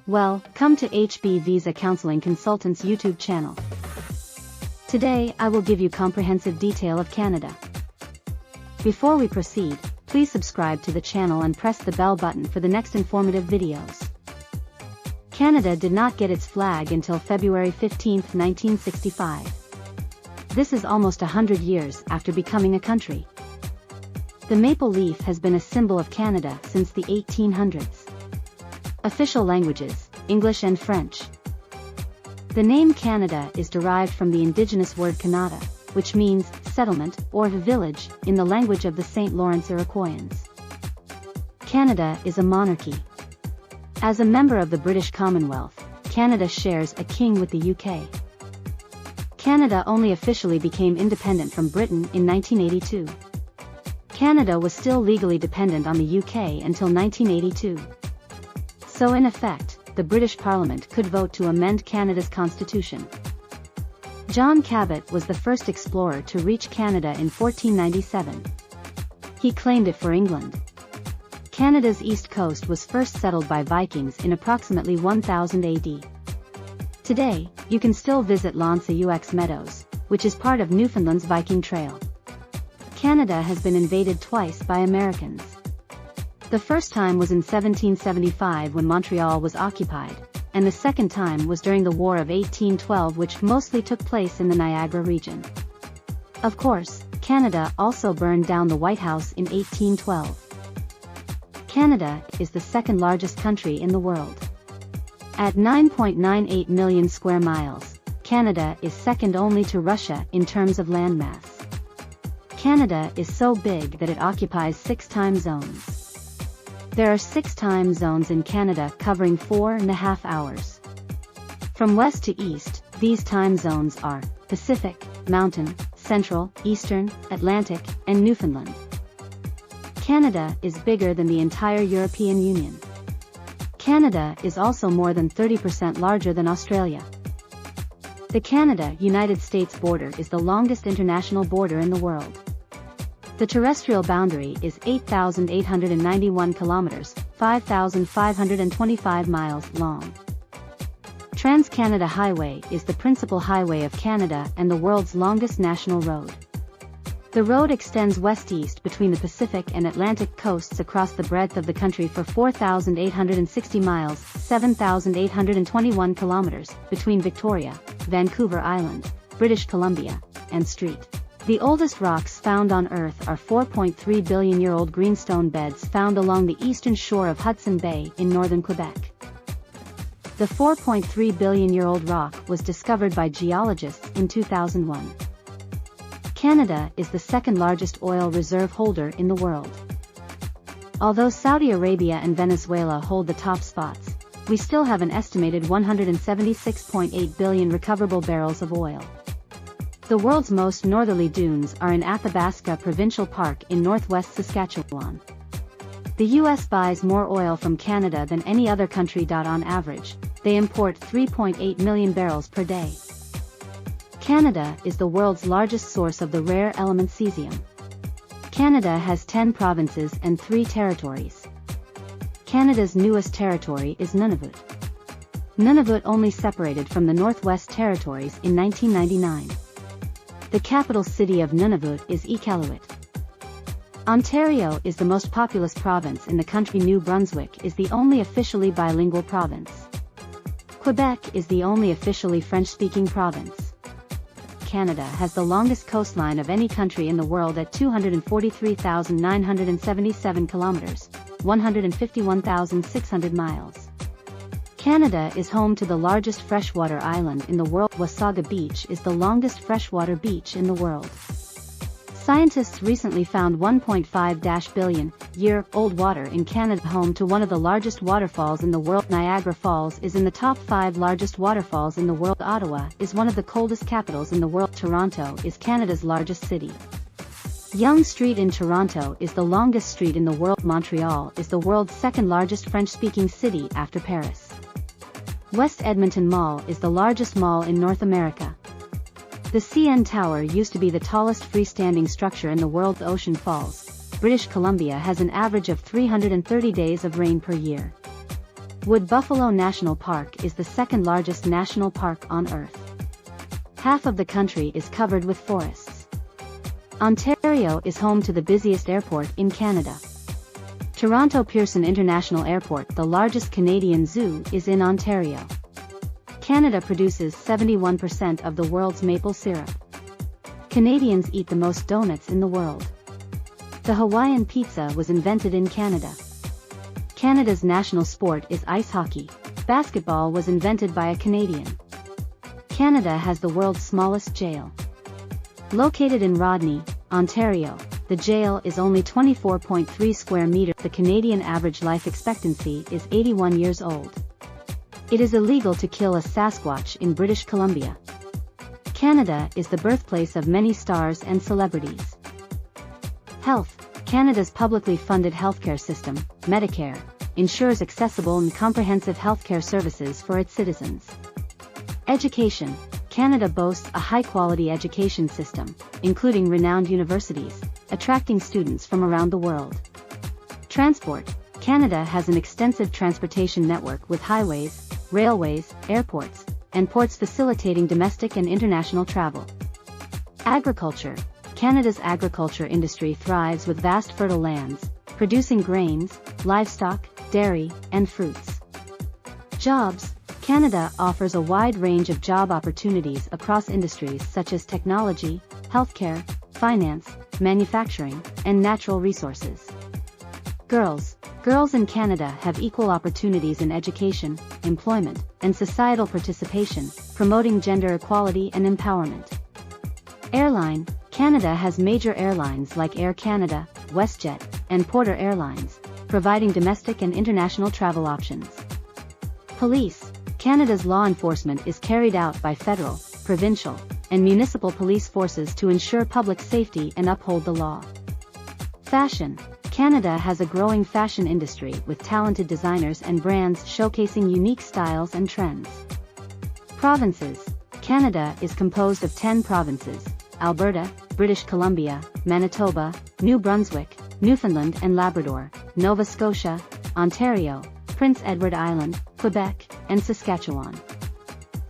Well, come to HB Visa Counseling Consultants YouTube channel. Today I will give you comprehensive detail of Canada. Before we proceed, please subscribe to the channel and press the bell button for the next informative videos. Canada did not get its flag until February 15, 1965. This is almost 100 years after becoming a country. The maple leaf has been a symbol of Canada since the 1800s. Official languages, English and French. The name Canada is derived from the indigenous word Canada, which means settlement or village in the language of the St. Lawrence Iroquoians. Canada is a monarchy. As a member of the British Commonwealth, Canada shares a king with the UK. Canada only officially became independent from Britain in 1982. Canada was still legally dependent on the UK until 1982. So in effect, the British Parliament could vote to amend Canada's constitution. John Cabot was the first explorer to reach Canada in 1497. He claimed it for England. Canada's east coast was first settled by Vikings in approximately 1000 AD. Today, you can still visit L'Anse-aux Meadows, which is part of Newfoundland's Viking Trail. Canada has been invaded twice by Americans. The first time was in 1775 when Montreal was occupied, and the second time was during the War of 1812, which mostly took place in the Niagara region. Of course, Canada also burned down the White House in 1812. Canada is the second largest country in the world. At 9.98 million square miles, Canada is second only to Russia in terms of landmass. Canada is so big that it occupies 6 time zones. There are 6 time zones in Canada covering 4.5 hours. From west to east, these time zones are Pacific, Mountain, Central, Eastern, Atlantic, and Newfoundland. Canada is bigger than the entire European Union. Canada is also more than 30% larger than Australia. The Canada-United States border is the longest international border in the world. The terrestrial boundary is 8,891 kilometers, 5,525 miles long. Trans-Canada Highway is the principal highway of Canada and the world's longest national road. The road extends west-east between the Pacific and Atlantic coasts across the breadth of the country for 4,860 miles, 7,821 kilometers, between Victoria, Vancouver Island, British Columbia, and St. The oldest rocks found on Earth are 4.3 billion-year-old greenstone beds found along the eastern shore of Hudson Bay in northern Quebec. The 4.3 billion-year-old rock was discovered by geologists in 2001. Canada is the second largest oil reserve holder in the world. Although Saudi Arabia and Venezuela hold the top spots, we still have an estimated 176.8 billion recoverable barrels of oil. The world's most northerly dunes are in Athabasca Provincial Park in northwest Saskatchewan. The US buys more oil from Canada than any other country. On average, they import 3.8 million barrels per day. Canada is the world's largest source of the rare element cesium. Canada has 10 provinces and 3 territories. Canada's newest territory is Nunavut. Nunavut only separated from the Northwest Territories in 1999. The capital city of Nunavut is Iqaluit. Ontario is the most populous province in the country. New Brunswick is the only officially bilingual province. Quebec is the only officially French-speaking province. Canada has the longest coastline of any country in the world at 243,977 kilometers, 151,600 miles. Canada is home to the largest freshwater island in the world. Wasaga Beach is the longest freshwater beach in the world. Scientists recently found 1.5 billion-year-old water in Canada, home to one of the largest waterfalls in the world. Niagara Falls is in the top 5 largest waterfalls in the world. Ottawa is one of the coldest capitals in the world. Toronto is Canada's largest city. Yonge Street in Toronto is the longest street in the world. Montreal is the world's second largest French-speaking city after Paris. West Edmonton Mall is the largest mall in North America. The CN Tower used to be the tallest freestanding structure in the world. Ocean Falls, British Columbia has an average of 330 days of rain per year. Wood Buffalo National Park is the second largest national park on Earth. Half of the country is covered with forests. Ontario is home to the busiest airport in Canada. Toronto Pearson International Airport, the largest Canadian zoo, is in Ontario. Canada produces 71% of the world's maple syrup. Canadians eat the most donuts in the world. The Hawaiian pizza was invented in Canada. Canada's national sport is ice hockey. Basketball was invented by a Canadian. Canada has the world's smallest jail. Located in Rodney, Ontario, the jail is only 24.3 square meters. The Canadian average life expectancy is 81 years old. It is illegal to kill a Sasquatch in British Columbia. Canada is the birthplace of many stars and celebrities. Health. Canada's publicly funded healthcare system, Medicare, ensures accessible and comprehensive healthcare services for its citizens. Education. Canada boasts a high-quality education system, including renowned universities, attracting students from around the world. Transport. Canada has an extensive transportation network with highways, railways, airports, and ports facilitating domestic and international travel. Agriculture. Canada's agriculture industry thrives with vast fertile lands, producing grains, livestock, dairy, and fruits. Jobs. Canada offers a wide range of job opportunities across industries such as technology, healthcare, finance, manufacturing, and natural resources. Girls. Girls in Canada have equal opportunities in education, employment, and societal participation, promoting gender equality and empowerment. Airline. Canada has major airlines like Air Canada, WestJet, and Porter Airlines, providing domestic and international travel options. Police. Canada's law enforcement is carried out by federal, provincial, and municipal police forces to ensure public safety and uphold the law. Fashion. Canada has a growing fashion industry with talented designers and brands showcasing unique styles and trends. Provinces. Canada is composed of 10 provinces: Alberta, British Columbia, Manitoba, New Brunswick, Newfoundland and Labrador, Nova Scotia, Ontario, Prince Edward Island, Quebec, and Saskatchewan.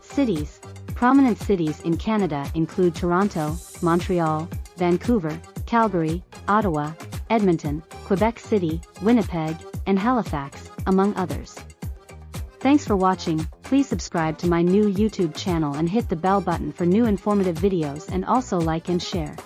Cities. Prominent cities in Canada include Toronto, Montreal, Vancouver, Calgary, Ottawa, Edmonton, Quebec City, Winnipeg, and Halifax, among others. Thanks for watching. Please subscribe to my new YouTube channel and hit the bell button for new informative videos, and also like and share.